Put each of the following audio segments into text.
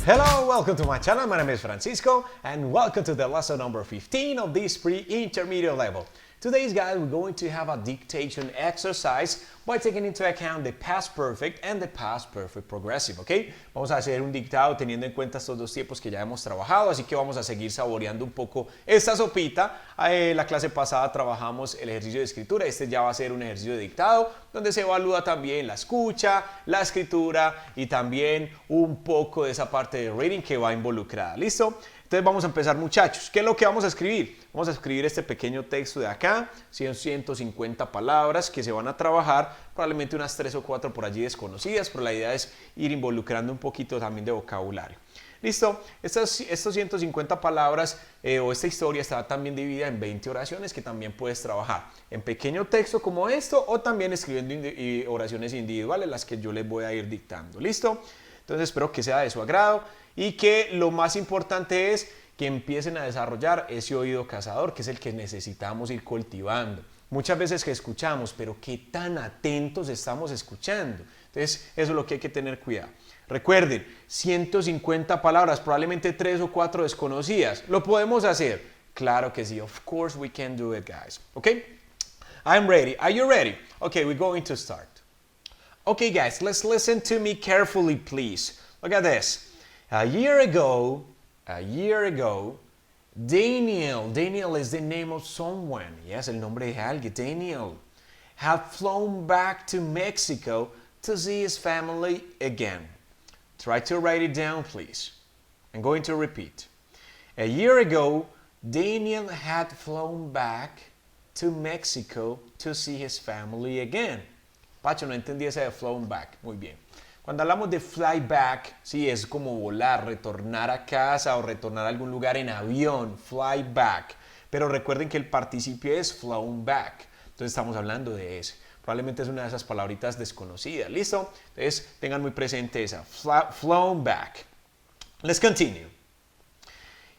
Hello, welcome to my channel. My name is Francisco and welcome to the lesson number 15 of this pre-intermediate level. Today, guys, we're going to have a dictation exercise by taking into account the past perfect and the past perfect progressive, ¿ok? Vamos a hacer un dictado teniendo en cuenta estos dos tiempos que ya hemos trabajado, así que vamos a seguir saboreando un poco esta sopita. La clase pasada trabajamos el ejercicio de escritura, este ya va a ser un ejercicio de dictado, donde se evalúa también la escucha, la escritura y también un poco de esa parte de reading que va involucrada, ¿listo? Entonces vamos a empezar, muchachos. ¿Qué es lo que vamos a escribir? Vamos a escribir este pequeño texto de acá, 150 palabras que se van a trabajar, probablemente unas 3 o 4 por allí desconocidas, pero la idea es ir involucrando un poquito también de vocabulario. ¿Listo? Estos 150 palabras o esta historia está también dividida en 20 oraciones que también puedes trabajar en pequeño texto como esto o también escribiendo oraciones individuales, las que yo les voy a ir dictando. ¿Listo? Entonces espero que sea de su agrado y que lo más importante es que empiecen a desarrollar ese oído cazador, que es el que necesitamos ir cultivando. Muchas veces que escuchamos, pero qué tan atentos estamos escuchando. Entonces eso es lo que hay que tener cuidado. Recuerden, 150 palabras, probablemente 3 o 4 desconocidas. ¿Lo podemos hacer? Claro que sí. Of course we can do it, guys. Okay? I'm ready. Are you ready? Okay, we're going to start. Okay, guys, let's listen to me carefully, please. Look at this. A year ago, Daniel is the name of someone. Yes, el nombre de alguien, Daniel, had flown back to Mexico to see his family again. Try to write it down, please. I'm going to repeat. A year ago, Daniel had flown back to Mexico to see his family again. Pacho, no entendí esa de flown back. Muy bien. Cuando hablamos de fly back, sí, es como volar, retornar a casa o retornar a algún lugar en avión, fly back. Pero recuerden que el participio es flown back. Entonces estamos hablando de ese. Probablemente es una de esas palabritas desconocidas. ¿Listo? Entonces tengan muy presente esa. Flown back. Let's continue.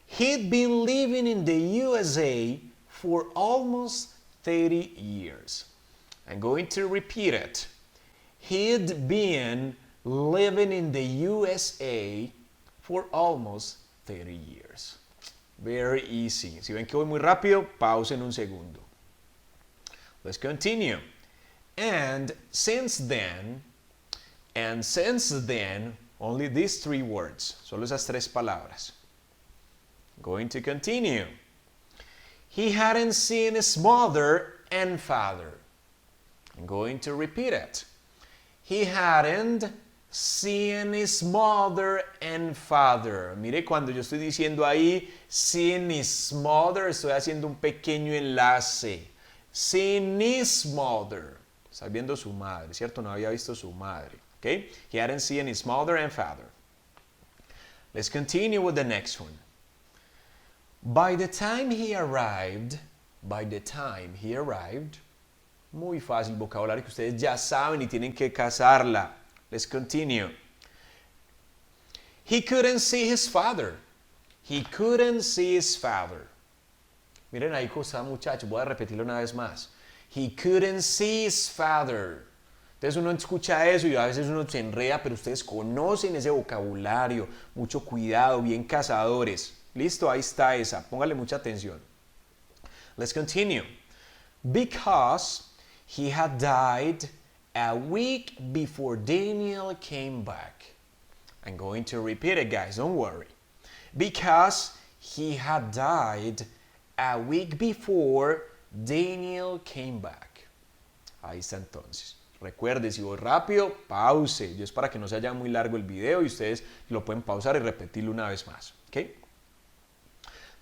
He'd been living in the USA for almost 30 years. I'm going to repeat it. He'd been living in the USA for almost 30 years. Very easy. Si ven que voy muy rápido, pausen un segundo. Let's continue. And since then, only these 3 words. Solo esas 3 palabras. Going to continue. He hadn't seen his mother and father. I'm going to repeat it. He hadn't seen his mother and father. Mire, cuando yo estoy diciendo ahí, seen his mother, estoy haciendo un pequeño enlace. Seen his mother. Está viendo su madre, ¿cierto? No había visto su madre. Okay? He hadn't seen his mother and father. Let's continue with the next one. By the time he arrived, muy fácil, vocabulario que ustedes ya saben y tienen que cazarla. Let's continue. He couldn't see his father. Miren ahí cosa, muchachos, voy a repetirlo una vez más. He couldn't see his father. Entonces uno escucha eso y a veces uno se enreda, pero ustedes conocen ese vocabulario. Mucho cuidado, bien cazadores. Listo, ahí está esa. Póngale mucha atención. Let's continue. Because he had died a week before Daniel came back. I'm going to repeat it, guys, don't worry. Because he had died a week before Daniel came back. Ahí está entonces. Recuerde, si voy rápido, pause. Yo es para que no se haya muy largo el video y ustedes lo pueden pausar y repetirlo una vez más. ¿Ok?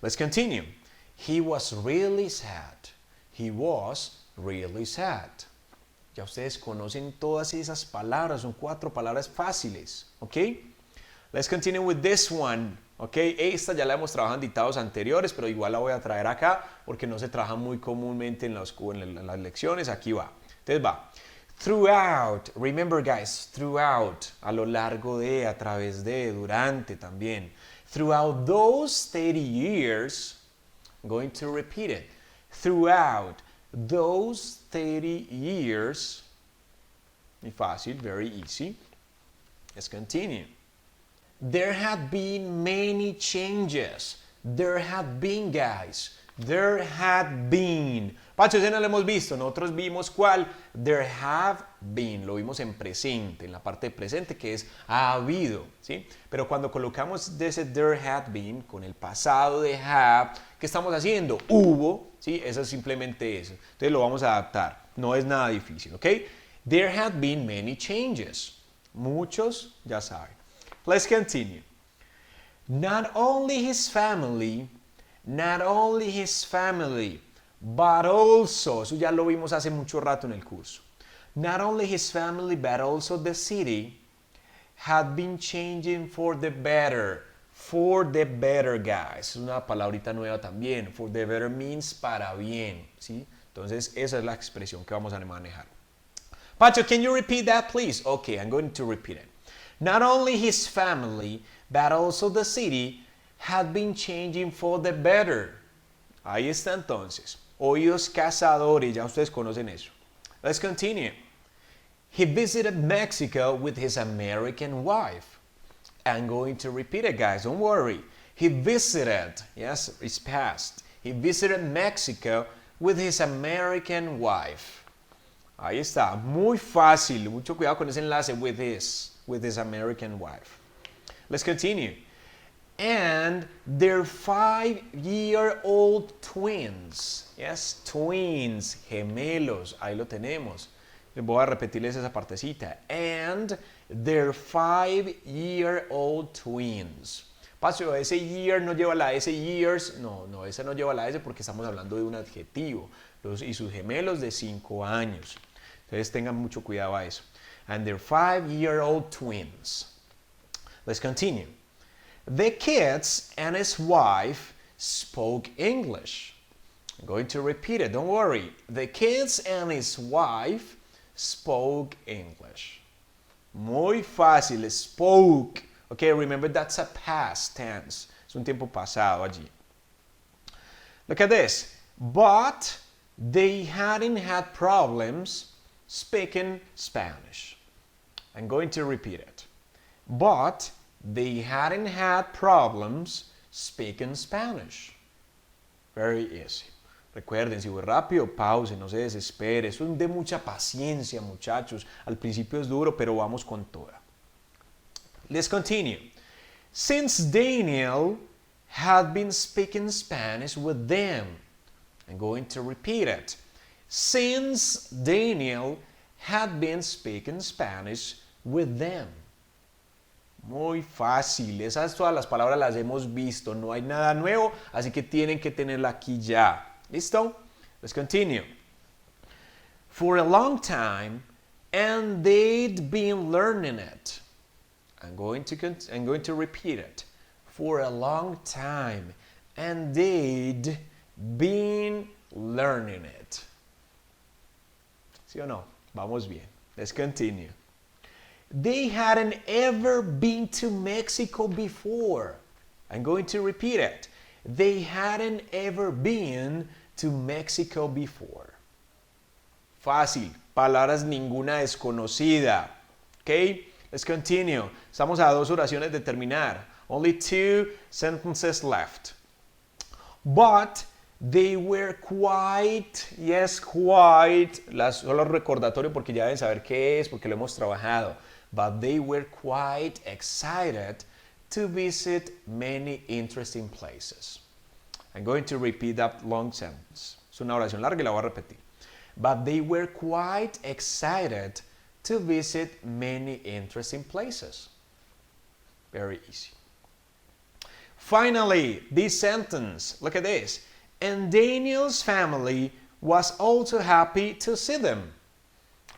Let's continue. He was really sad. Ya ustedes conocen todas esas palabras, son 4 palabras fáciles, ¿ok? Let's continue with this one, ¿ok? Esta ya la hemos trabajado en dictados anteriores, pero igual la voy a traer acá porque no se trabaja muy comúnmente en las lecciones. Aquí va. Entonces va. Throughout, remember guys, throughout, a lo largo de, a través de, durante también. Throughout those 30 years, I'm going to repeat it. Throughout those 30 years, muy fácil, very easy. Let's continue. There had been many changes. There had been, guys. There had been. Pacho, ese no lo hemos visto. Nosotros vimos cuál. There have been. Lo vimos en presente, en la parte de presente que es ha habido, ¿sí? Pero cuando colocamos ese there had been con el pasado de have, ¿qué estamos haciendo? Hubo, ¿sí? Eso es simplemente eso. Entonces lo vamos a adaptar. No es nada difícil, ¿ok? There had been many changes. Muchos, ya saben. Let's continue. Not only his family, but also, eso ya lo vimos hace mucho rato en el curso. Not only his family, but also the city had been changing for the better. For the better, guys. Es una palabrita nueva también. For the better means para bien, ¿sí? Entonces, esa es la expresión que vamos a manejar. Pacho, can you repeat that, please? Okay, I'm going to repeat it. Not only his family, but also the city had been changing for the better. Ahí está entonces. Oídos cazadores, ya ustedes conocen eso. Let's continue. He visited Mexico with his American wife. I'm going to repeat it, guys, don't worry. He visited, yes, it's past. He visited Mexico with his American wife. Ahí está, muy fácil, mucho cuidado con ese enlace with his American wife. Let's continue. And their 5-year-old twins. Yes, twins, gemelos, ahí lo tenemos. Les voy a repetirles esa partecita. And their 5-year-old twins. Paso, ese year no lleva la S, years. No, esa no lleva la S porque estamos hablando de un adjetivo. Y sus gemelos de 5 años. Entonces tengan mucho cuidado a eso. And their 5-year-old twins. Let's continue. The kids and his wife spoke English. I'm going to repeat it, don't worry. The kids and his wife spoke English. Muy fácil, spoke. Okay, remember that's a past tense. Es un tiempo pasado allí. Look at this. But they hadn't had problems speaking Spanish. I'm going to repeat it. But they hadn't had problems speaking Spanish. Very easy. Recuerden, si voy rápido, pause, no se desespere. Eso es de mucha paciencia, muchachos. Al principio es duro, pero vamos con toda. Let's continue. Since Daniel had been speaking Spanish with them. I'm going to repeat it. Since Daniel had been speaking Spanish with them. Muy fácil, esas todas las palabras las hemos visto, no hay nada nuevo, así que tienen que tenerla aquí ya. ¿Listo? Let's continue. For a long time, and they'd been learning it. I'm going to repeat it. For a long time, and they'd been learning it. ¿Sí o no? Vamos bien. Let's continue. They hadn't ever been to Mexico before. I'm going to repeat it. They hadn't ever been to Mexico before. Fácil. Palabras ninguna desconocida. Okay? Let's continue. Estamos a 2 oraciones de terminar. Only 2 sentences left. But they were quite, yes, quite. Solo recordatorio porque ya deben saber qué es, porque lo hemos trabajado. But they were quite excited to visit many interesting places. I'm going to repeat that long sentence. Es una oración larga y la voy a repetir. But they were quite excited to visit many interesting places. Very easy. Finally, this sentence, look at this. And Daniel's family was also happy to see them.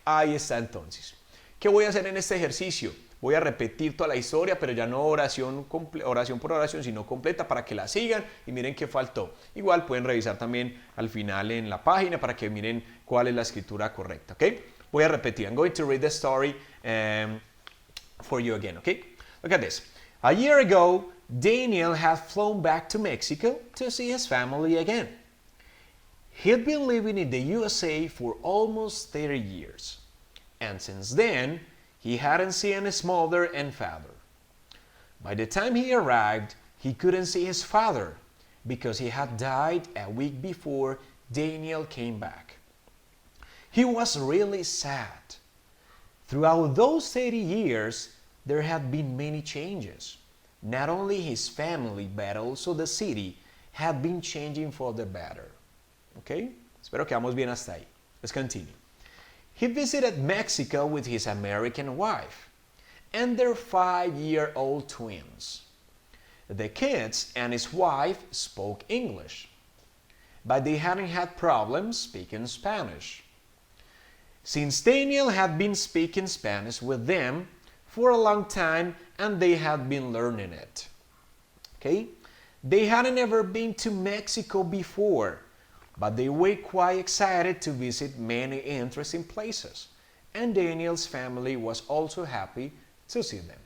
Ahí está entonces. ¿Qué voy a hacer en este ejercicio? Voy a repetir toda la historia, pero ya no oración por oración, sino completa para que la sigan y miren qué faltó. Igual pueden revisar también al final en la página para que miren cuál es la escritura correcta, ¿ok? Voy a repetir. I'm going to read the story for you again, ¿ok? Look at this. A year ago, Daniel had flown back to Mexico to see his family again. He'd been living in the USA for almost 30 years. And since then, he hadn't seen his mother and father. By the time he arrived, he couldn't see his father because he had died a week before Daniel came back. He was really sad. Throughout those 30 years, there had been many changes. Not only his family, but also the city had been changing for the better. Okay? Espero que vamos bien hasta ahí. Let's continue. He visited Mexico with his American wife and their 5-year-old twins. The kids and his wife spoke English, but they hadn't had problems speaking Spanish. Since Daniel had been speaking Spanish with them for a long time and they had been learning it. Okay? They hadn't ever been to Mexico before, but they were quite excited to visit many interesting places, and Daniel's family was also happy to see them.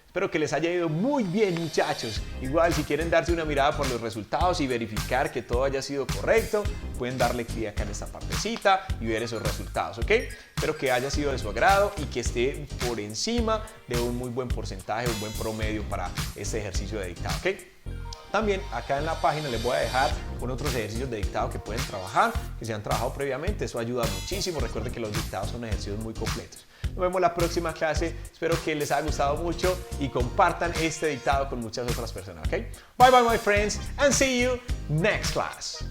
Espero que les haya ido muy bien, muchachos. Igual, si quieren darse una mirada por los resultados y verificar que todo haya sido correcto, pueden darle clic acá en esta partecita y ver esos resultados, ¿ok? Espero que haya sido de su agrado y que esté por encima de un muy buen porcentaje, un buen promedio para este ejercicio de dictado, ¿ok? También acá en la página les voy a dejar con otros ejercicios de dictado que pueden trabajar, que se han trabajado previamente. Eso ayuda muchísimo. Recuerden que los dictados son ejercicios muy completos. Nos vemos la próxima clase. Espero que les haya gustado mucho y compartan este dictado con muchas otras personas. ¿Ok? Bye bye, my friends, and see you next class.